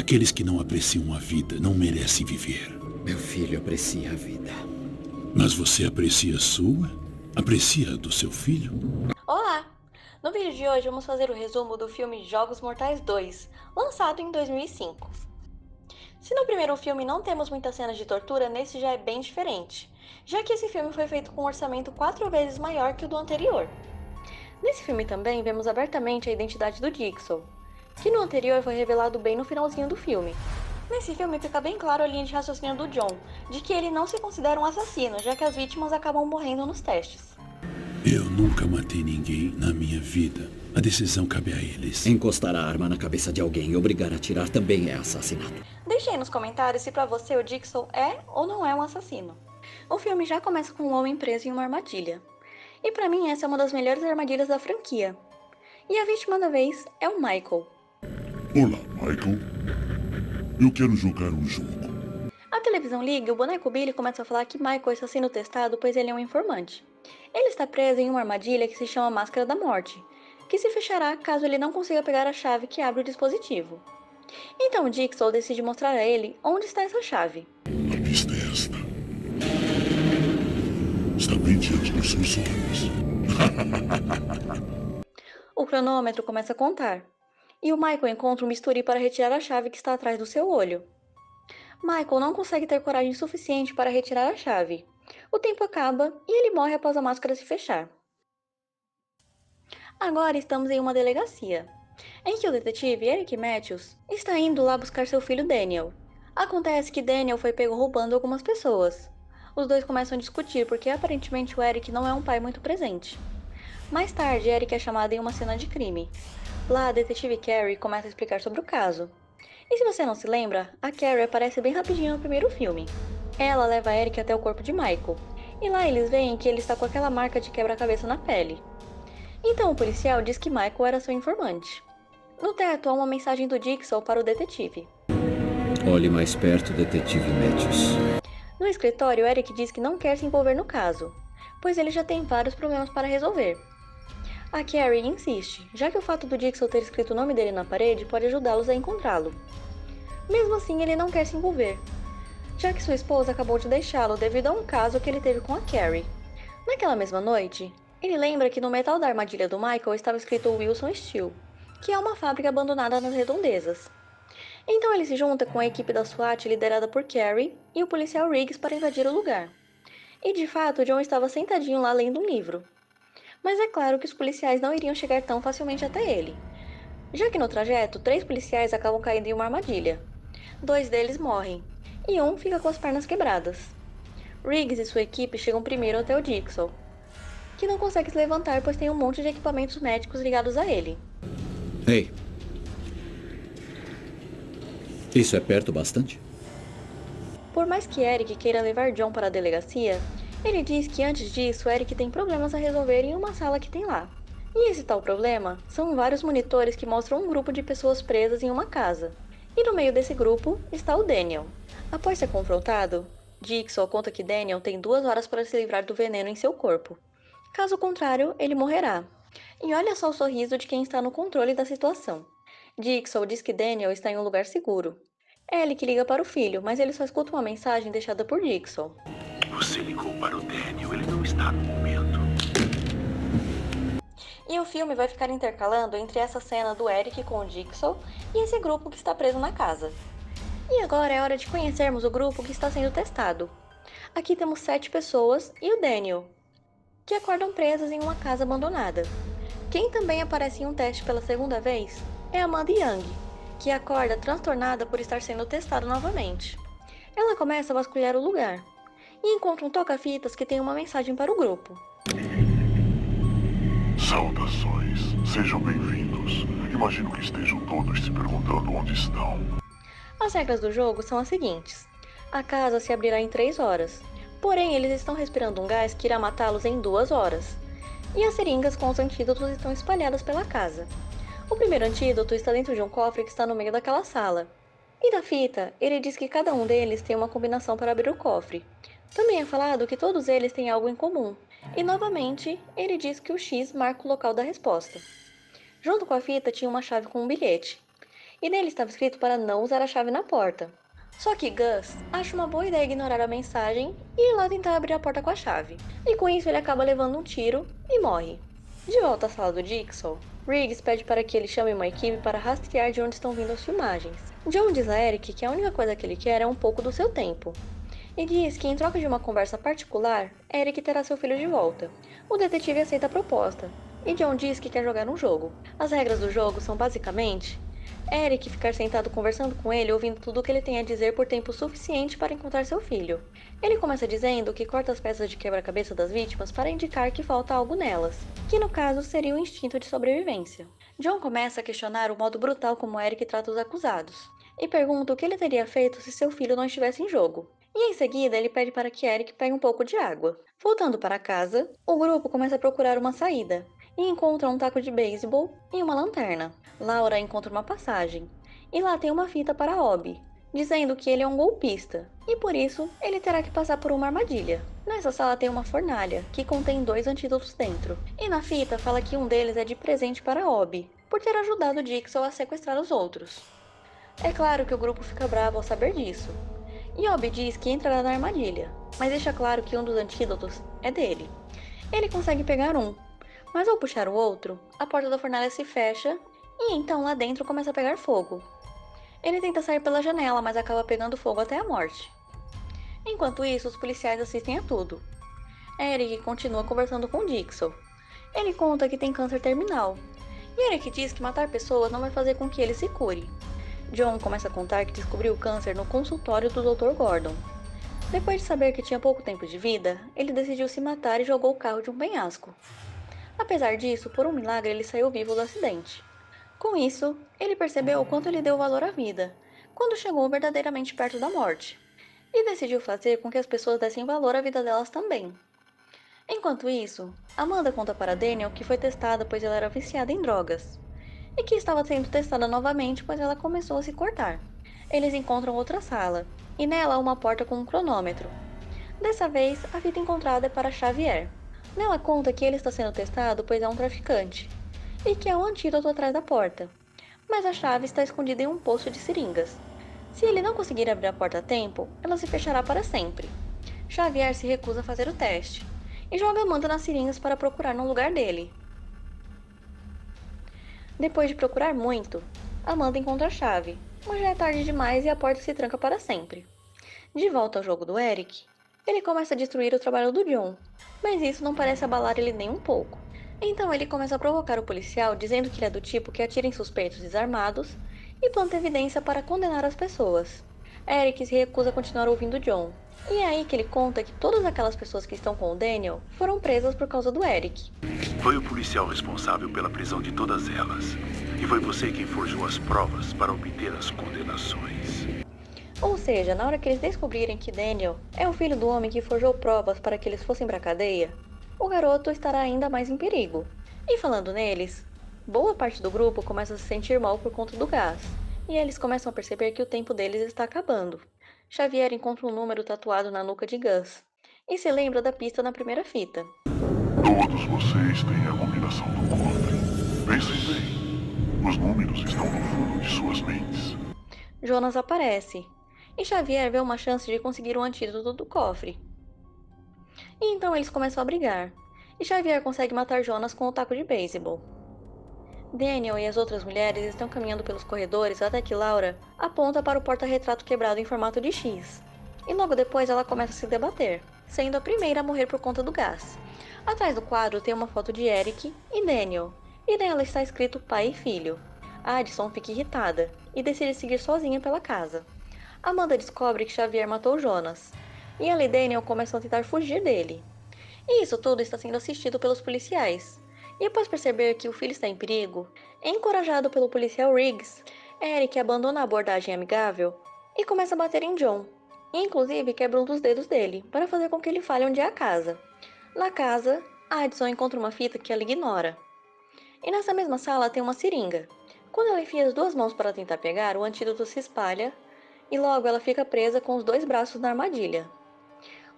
Aqueles que não apreciam a vida não merecem viver. Meu filho aprecia a vida. Mas você aprecia a sua? Aprecia a do seu filho? Olá! No vídeo de hoje vamos fazer o resumo do filme Jogos Mortais 2, lançado em 2005. Se no primeiro filme não temos muitas cenas de tortura, nesse já é bem diferente, já que esse filme foi feito com um orçamento 4 vezes maior que o do anterior. Nesse filme também vemos abertamente a identidade do Jigsaw, que no anterior foi revelado bem no finalzinho do filme. Nesse filme fica bem claro a linha de raciocínio do John, de que ele não se considera um assassino, já que as vítimas acabam morrendo nos testes. Eu nunca matei ninguém na minha vida. A decisão cabe a eles. Encostar a arma na cabeça de alguém e obrigar a atirar também é assassinato. Deixe aí nos comentários se pra você o Jigsaw é ou não é um assassino. O filme já começa com um homem preso em uma armadilha. E pra mim essa é uma das melhores armadilhas da franquia. E a vítima da vez é o Michael. Olá, Michael. Eu quero jogar um jogo. A televisão liga e o boneco Billy começa a falar que Michael está sendo testado pois ele é um informante. Ele está preso em uma armadilha que se chama Máscara da Morte, que se fechará caso ele não consiga pegar a chave que abre o dispositivo. Então o Jigsaw decide mostrar a ele onde está essa chave. A pista é esta. Está bem diante dos seus olhos. O cronômetro começa a contar, e o Michael encontra um bisturi para retirar a chave que está atrás do seu olho. Michael não consegue ter coragem suficiente para retirar a chave. O tempo acaba e ele morre após a máscara se fechar. Agora estamos em uma delegacia, em que o detetive Eric Matthews está indo lá buscar seu filho Daniel. Acontece que Daniel foi pego roubando algumas pessoas. Os dois começam a discutir porque aparentemente o Eric não é um pai muito presente. Mais tarde, Eric é chamado em uma cena de crime. Lá, a detetive Carrie começa a explicar sobre o caso. E se você não se lembra, a Carrie aparece bem rapidinho no primeiro filme. Ela leva Eric até o corpo de Michael, e lá eles veem que ele está com aquela marca de quebra-cabeça na pele. Então o policial diz que Michael era seu informante. No teto há uma mensagem do Jigsaw para o detetive. Olhe mais perto, detetive Matthews. No escritório, Eric diz que não quer se envolver no caso, pois ele já tem vários problemas para resolver. A Carrie insiste, já que o fato do Jigsaw ter escrito o nome dele na parede pode ajudá-los a encontrá-lo. Mesmo assim, ele não quer se envolver, já que sua esposa acabou de deixá-lo devido a um caso que ele teve com a Carrie. Naquela mesma noite, ele lembra que no metal da armadilha do Michael estava escrito Wilson Steel, que é uma fábrica abandonada nas redondezas. Então ele se junta com a equipe da SWAT liderada por Carrie e o policial Riggs para invadir o lugar. E de fato, John estava sentadinho lá lendo um livro. Mas é claro que os policiais não iriam chegar tão facilmente até ele, já que no trajeto 3 policiais acabam caindo em uma armadilha. 2 deles morrem, e um fica com as pernas quebradas. Riggs e sua equipe chegam primeiro até o Jigsaw, que não consegue se levantar pois tem um monte de equipamentos médicos ligados a ele. Ei. Isso é perto bastante? Por mais que Eric queira levar John para a delegacia, ele diz que antes disso Eric tem problemas a resolver em uma sala que tem lá. E esse tal problema são vários monitores que mostram um grupo de pessoas presas em uma casa. E no meio desse grupo está o Daniel. Após ser confrontado, Jigsaw conta que Daniel tem 2 horas para se livrar do veneno em seu corpo. Caso contrário, ele morrerá. E olha só o sorriso de quem está no controle da situação. Jigsaw diz que Daniel está em um lugar seguro. É ele que liga para o filho, mas ele só escuta uma mensagem deixada por Jigsaw. Você ligou para o Daniel, ele não está no momento. E o filme vai ficar intercalando entre essa cena do Eric com o Jigsaw e esse grupo que está preso na casa. E agora é hora de conhecermos o grupo que está sendo testado. Aqui temos 7 pessoas e o Daniel, que acordam presas em uma casa abandonada. Quem também aparece em um teste pela segunda vez é Amanda Young, que acorda transtornada por estar sendo testada novamente. Ela começa a vasculhar o lugar e encontra um toca-fitas que tem uma mensagem para o grupo. Saudações. Sejam bem-vindos. Imagino que estejam todos se perguntando onde estão. As regras do jogo são as seguintes. A casa se abrirá em 3 horas, porém eles estão respirando um gás que irá matá-los em 2 horas. E as seringas com os antídotos estão espalhadas pela casa. O primeiro antídoto está dentro de um cofre que está no meio daquela sala. E da fita, ele diz que cada um deles tem uma combinação para abrir o cofre. Também é falado que todos eles têm algo em comum. E novamente, ele diz que o X marca o local da resposta. Junto com a fita tinha uma chave com um bilhete. e nele estava escrito para não usar a chave na porta. Só que Gus acha uma boa ideia ignorar a mensagem e ir lá tentar abrir a porta com a chave. E com isso ele acaba levando um tiro e morre. De volta à sala do Jigsaw, Riggs pede para que ele chame uma equipe para rastrear de onde estão vindo as filmagens. John diz a Eric que a única coisa que ele quer é um pouco do seu tempo. E diz que em troca de uma conversa particular, Eric terá seu filho de volta. O detetive aceita a proposta, e John diz que quer jogar um jogo. As regras do jogo são basicamente Eric ficar sentado conversando com ele, ouvindo tudo o que ele tem a dizer por tempo suficiente para encontrar seu filho. Ele começa dizendo que corta as peças de quebra-cabeça das vítimas para indicar que falta algo nelas, que no caso seria o instinto de sobrevivência. John começa a questionar o modo brutal como Eric trata os acusados, e pergunta o que ele teria feito se seu filho não estivesse em jogo. E em seguida ele pede para que Eric pegue um pouco de água. Voltando para casa, o grupo começa a procurar uma saída, e encontra um taco de beisebol e uma lanterna. Laura encontra uma passagem, e lá tem uma fita para Obi, dizendo que ele é um golpista, e por isso ele terá que passar por uma armadilha. Nessa sala tem uma fornalha, que contém 2 antídotos dentro, e na fita fala que um deles é de presente para Obi, por ter ajudado Jigsaw a sequestrar os outros. É claro que o grupo fica bravo ao saber disso, e Obi diz que entrará na armadilha, mas deixa claro que um dos antídotos é dele. Ele consegue pegar um, mas ao puxar o outro, a porta da fornalha se fecha e então lá dentro começa a pegar fogo. Ele tenta sair pela janela, mas acaba pegando fogo até a morte. Enquanto isso, os policiais assistem a tudo. Eric continua conversando com Jigsaw. Ele conta que tem câncer terminal, e Eric diz que matar pessoas não vai fazer com que ele se cure. John começa a contar que descobriu o câncer no consultório do Dr. Gordon. Depois de saber que tinha pouco tempo de vida, ele decidiu se matar e jogou o carro de um penhasco. Apesar disso, por um milagre ele saiu vivo do acidente. Com isso, ele percebeu o quanto ele deu valor à vida, quando chegou verdadeiramente perto da morte, e decidiu fazer com que as pessoas dessem valor à vida delas também. Enquanto isso, Amanda conta para Daniel que foi testada pois ela era viciada em drogas, e que estava sendo testada novamente pois ela começou a se cortar. Eles encontram outra sala, e nela há uma porta com um cronômetro. Dessa vez, a fita encontrada é para Xavier. Nela conta que ele está sendo testado pois é um traficante, e que há um antídoto atrás da porta, mas a chave está escondida em um poço de seringas. Se ele não conseguir abrir a porta a tempo, ela se fechará para sempre. Xavier se recusa a fazer o teste, e joga Amanda nas seringas para procurar no lugar dele. Depois de procurar muito, Amanda encontra a chave, mas já é tarde demais e a porta se tranca para sempre. De volta ao jogo do Eric, ele começa a destruir o trabalho do John, mas isso não parece abalar ele nem um pouco. Então ele começa a provocar o policial dizendo que ele é do tipo que atira em suspeitos desarmados e planta evidência para condenar as pessoas. Eric se recusa a continuar ouvindo John, e é aí que ele conta que todas aquelas pessoas que estão com o Daniel foram presas por causa do Eric. Foi o policial responsável pela prisão de todas elas. E foi você quem forjou as provas para obter as condenações. Ou seja, na hora que eles descobrirem que Daniel é o filho do homem que forjou provas para que eles fossem para a cadeia, o garoto estará ainda mais em perigo. E falando neles, boa parte do grupo começa a se sentir mal por conta do gás, e eles começam a perceber que o tempo deles está acabando. Xavier encontra um número tatuado na nuca de Gus, e se lembra da pista na primeira fita. Todos vocês têm a combinação do cofre. Pensem bem. Os números estão no fundo de suas mentes. Jonas aparece, e Xavier vê uma chance de conseguir o antídoto do cofre. E então eles começam a brigar, e Xavier consegue matar Jonas com o taco de beisebol. Daniel e as outras mulheres estão caminhando pelos corredores até que Laura aponta para o porta-retrato quebrado em formato de X. E logo depois ela começa a se debater, sendo a primeira a morrer por conta do gás. Atrás do quadro tem uma foto de Eric e Daniel, e nela está escrito pai e filho. Addison fica irritada e decide seguir sozinha pela casa. Amanda descobre que Xavier matou Jonas, e ela e Daniel começam a tentar fugir dele. E isso tudo está sendo assistido pelos policiais. E após perceber que o filho está em perigo, encorajado pelo policial Riggs, Eric abandona a abordagem amigável e começa a bater em John, e inclusive quebra um dos dedos dele, para fazer com que ele fale onde é a casa. Na casa, Addison encontra uma fita que ela ignora. E nessa mesma sala tem uma seringa. Quando ela enfia as 2 mãos para tentar pegar, o antídoto se espalha, e logo ela fica presa com os 2 braços na armadilha.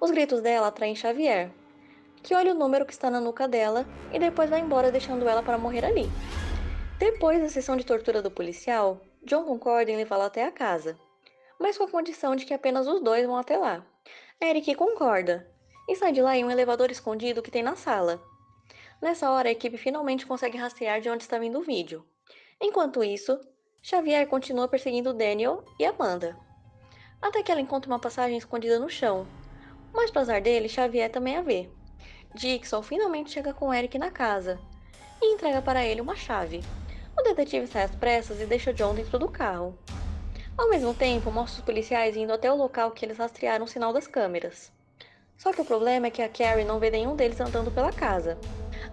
Os gritos dela atraem Xavier, que olha o número que está na nuca dela e depois vai embora deixando ela para morrer ali. Depois da sessão de tortura do policial, John concorda em levá-la até a casa, mas com a condição de que apenas os dois vão até lá. Eric concorda e sai de lá em um elevador escondido que tem na sala. Nessa hora, a equipe finalmente consegue rastrear de onde está vindo o vídeo. Enquanto isso, Xavier continua perseguindo Daniel e Amanda, até que ela encontra uma passagem escondida no chão. Mas, para azar dele, Xavier também a vê. Dixon finalmente chega com Eric na casa e entrega para ele uma chave. O detetive sai às pressas e deixa John dentro do carro. Ao mesmo tempo, mostra os policiais indo até o local que eles rastrearam o sinal das câmeras. Só que o problema é que a Carrie não vê nenhum deles andando pela casa.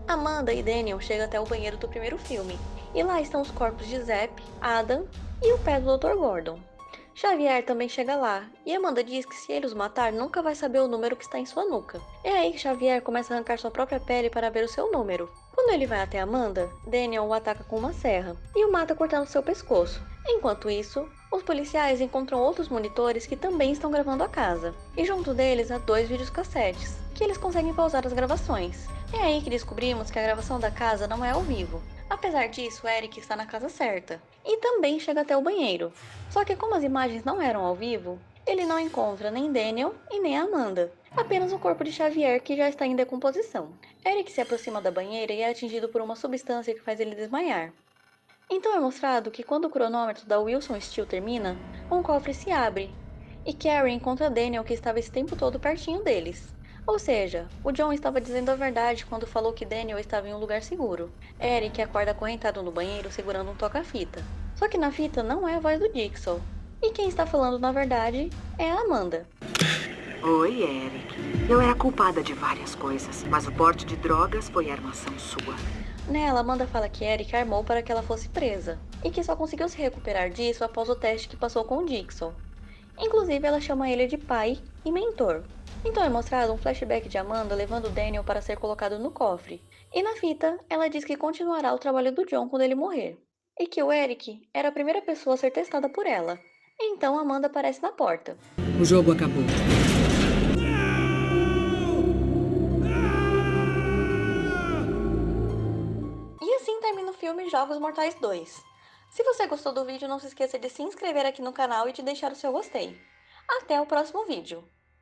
Amanda e Daniel chegam até o banheiro do primeiro filme, e lá estão os corpos de Zapp, Adam e o pé do Dr. Gordon. Xavier também chega lá, e Amanda diz que se ele os matar, nunca vai saber o número que está em sua nuca. É aí que Xavier começa a arrancar sua própria pele para ver o seu número. Quando ele vai até Amanda, Daniel o ataca com uma serra e o mata cortando seu pescoço. Enquanto isso, os policiais encontram outros monitores que também estão gravando a casa, e junto deles há 2 videocassetes, que eles conseguem pausar as gravações. É aí que descobrimos que a gravação da casa não é ao vivo. Apesar disso, Eric está na casa certa e também chega até o banheiro. Só que como as imagens não eram ao vivo, ele não encontra nem Daniel e nem a Amanda, apenas o corpo de Xavier que já está em decomposição. Eric se aproxima da banheira e é atingido por uma substância que faz ele desmaiar. Então é mostrado que quando o cronômetro da Wilson Steel termina, um cofre se abre e Carrie encontra Daniel que estava esse tempo todo pertinho deles. Ou seja, o John estava dizendo a verdade quando falou que Daniel estava em um lugar seguro. Eric acorda acorrentado no banheiro segurando um toca-fita. Só que na fita não é a voz do Dixon. E quem está falando na verdade é a Amanda. Oi, Eric. Eu era culpada de várias coisas, mas o porte de drogas foi armação sua. Nela, Amanda fala que Eric armou para que ela fosse presa, e que só conseguiu se recuperar disso após o teste que passou com o Dixon. Inclusive, ela chama ele de pai e mentor. Então é mostrado um flashback de Amanda levando Daniel para ser colocado no cofre. E na fita, ela diz que continuará o trabalho do John quando ele morrer. E que o Eric era a primeira pessoa a ser testada por ela. Então Amanda aparece na porta. O jogo acabou. E assim termina o filme Jogos Mortais 2. Se você gostou do vídeo, não se esqueça de se inscrever aqui no canal e de deixar o seu gostei. Até o próximo vídeo!